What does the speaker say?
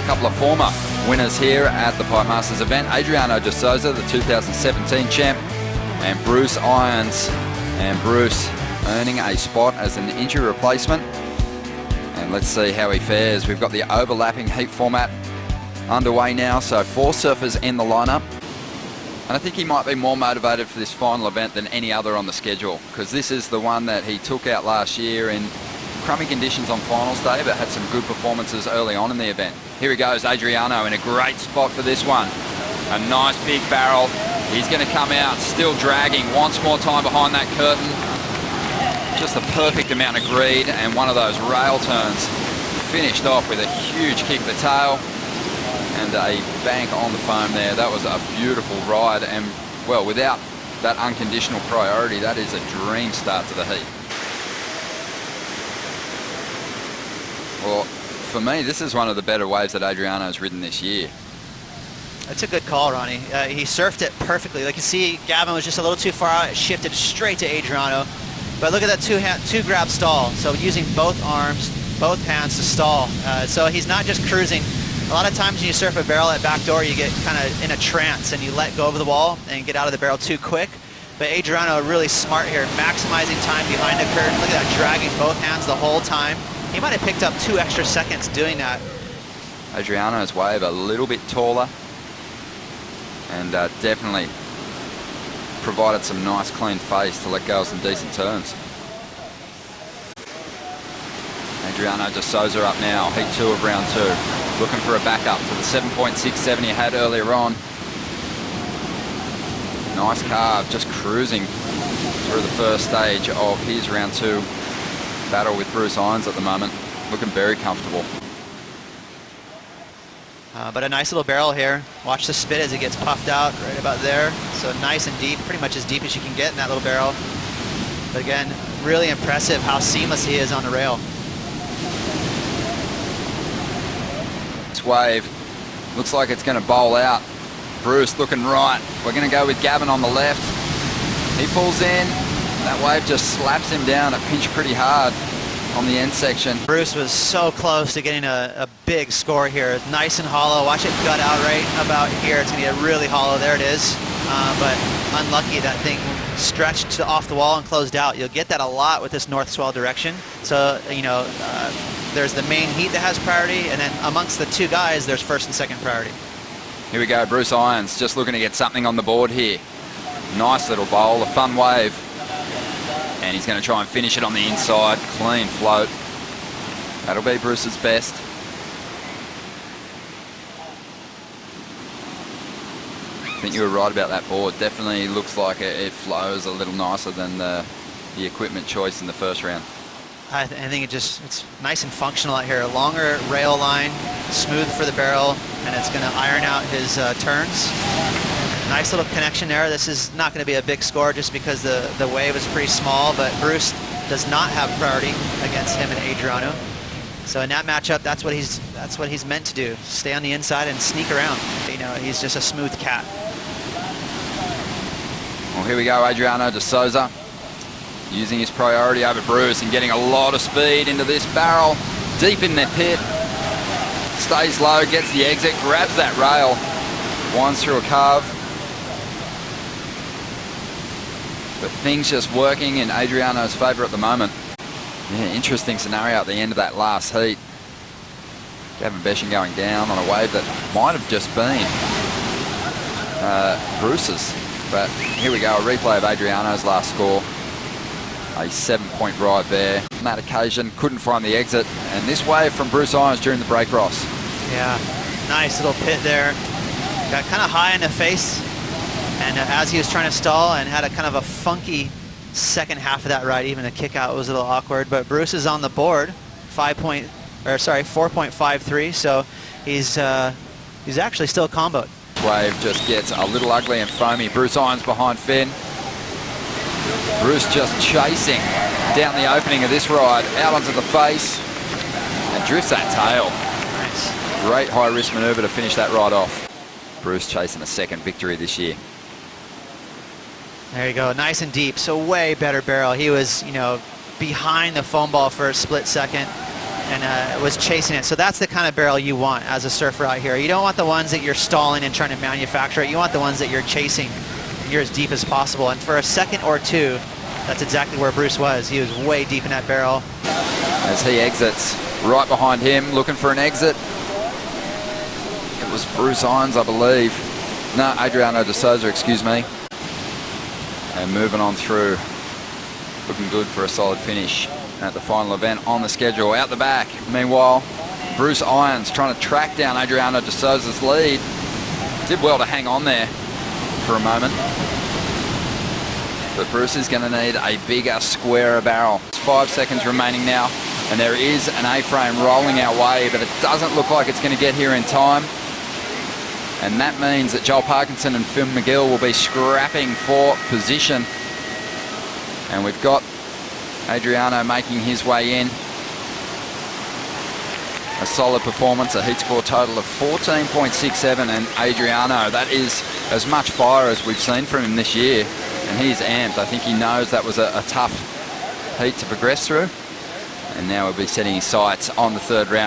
couple of former winners here at the Pipe Masters event. Adriano de Souza, the 2017 champ, and Bruce Irons. And Bruce earning a spot as an injury replacement. And let's see how he fares. We've got the overlapping heat format underway now, so 4 surfers in the lineup. And I think he might be more motivated for this final event than any other on the schedule, because this is the one that he took out last year in crummy conditions on finals day, but had some good performances early on in the event. Here he goes, Adriano, in a great spot for this one. A nice big barrel. He's going to come out, still dragging, wants more time behind that curtain. Just the perfect amount of greed, and one of those rail turns. Finished off with a huge kick to the tail and a bank on the foam there. That was a beautiful ride, and well, without that unconditional priority, that is a dream start to the heat. Well, for me, this is one of the better waves that Adriano's ridden this year. That's a good call, Ronnie. He surfed it perfectly. Like you see, Gavin was just a little too far out. It shifted straight to Adriano. But look at that two grab stall. So using both arms, both hands to stall. So he's not just cruising. A lot of times when you surf a barrel at backdoor, you get kind of in a trance and you let go of the wall and get out of the barrel too quick. But Adriano really smart here, maximizing time behind the curtain. Look at that, dragging both hands the whole time. He might have picked up 2 extra seconds doing that. Adriano's wave a little bit taller, and definitely provided some nice clean face to let go of some decent turns. Adriano de Souza up now, heat 2 of round 2. Looking for a backup to the 7.67 he had earlier on. Nice carve, just cruising through the first stage of his round 2 battle with Bruce Irons at the moment. Looking very comfortable. But a nice little barrel here. Watch the spit as it gets puffed out right about there. So nice and deep, pretty much as deep as you can get in that little barrel. But again, really impressive how seamless he is on the rail. This wave looks like it's going to bowl out. Bruce looking right. We're going to go with Gavin on the left. He pulls in. That wave just slaps him down. It pinched pretty hard on the end section. Bruce was so close to getting a big score here. Nice and hollow. Watch it gut out right about here. It's going to get really hollow. There it is. But unlucky that thing stretched off the wall and closed out. You'll get that a lot with this north swell direction. So, you know, there's the main heat that has priority, and then amongst the 2 guys, there's first and second priority. Here we go, Bruce Irons just looking to get something on the board here. Nice little bowl, a fun wave. And he's going to try and finish it on the inside. Clean float. That'll be Bruce's best. I think you were right about that board. Definitely looks like it flows a little nicer than the equipment choice in the first round. I think it's nice and functional out here. A longer rail line, smooth for the barrel, and it's going to iron out his turns. Nice little connection there. This is not going to be a big score just because the wave is pretty small, but Bruce does not have priority against him and Adriano. So in that matchup, that's what he's meant to do. Stay on the inside and sneak around. You know, he's just a smooth cat. Well, here we go, Adriano de Souza using his priority over Bruce and getting a lot of speed into this barrel. Deep in the pit. Stays low, gets the exit, grabs that rail, winds through a carve. But things just working in Adriano's favour at the moment. Yeah, interesting scenario at the end of that last heat. Gavin Beshan going down on a wave that might have just been Bruce's. But here we go, a replay of Adriano's last score. A 7-point ride there. On that occasion, couldn't find the exit. And this wave from Bruce Irons during the break cross. Yeah, nice little pit there. Got kind of high in the face. And as he was trying to stall and had a kind of a funky second half of that ride, even the kick out was a little awkward. But Bruce is on the board, 4.53. So he's actually still comboed. Wave just gets a little ugly and foamy. Bruce Irons behind Finn. Bruce just chasing down the opening of this ride, out onto the face, and drifts that tail. Nice. Great high-risk manoeuvre to finish that ride off. Bruce chasing a second victory this year. There you go, nice and deep. So way better barrel. He was, you know, behind the foam ball for a split second. and was chasing it. So that's the kind of barrel you want as a surfer out here. You don't want the ones that you're stalling and trying to manufacture it. You want the ones that you're chasing. You're as deep as possible. And for a second or two, that's exactly where Bruce was. He was way deep in that barrel. As he exits, right behind him, looking for an exit. It was Bruce Irons, I believe. No, Adriano de Souza, excuse me. And moving on through. Looking good for a solid finish at the final event on the schedule. Out the back, meanwhile, Bruce Irons trying to track down Adriano de Souza's lead. Did well to hang on there for a moment. But Bruce is going to need a bigger, squarer barrel. It's 5 seconds remaining now, and there is an A-frame rolling our way, but it doesn't look like it's going to get here in time. And that means that Joel Parkinson and Phil McGill will be scrapping for position. And we've got Adriano making his way in. A solid performance, a heat score total of 14.67, and Adriano, that is as much fire as we've seen from him this year. And he's amped. I think he knows that was a tough heat to progress through. And now we'll be setting his sights on the third round.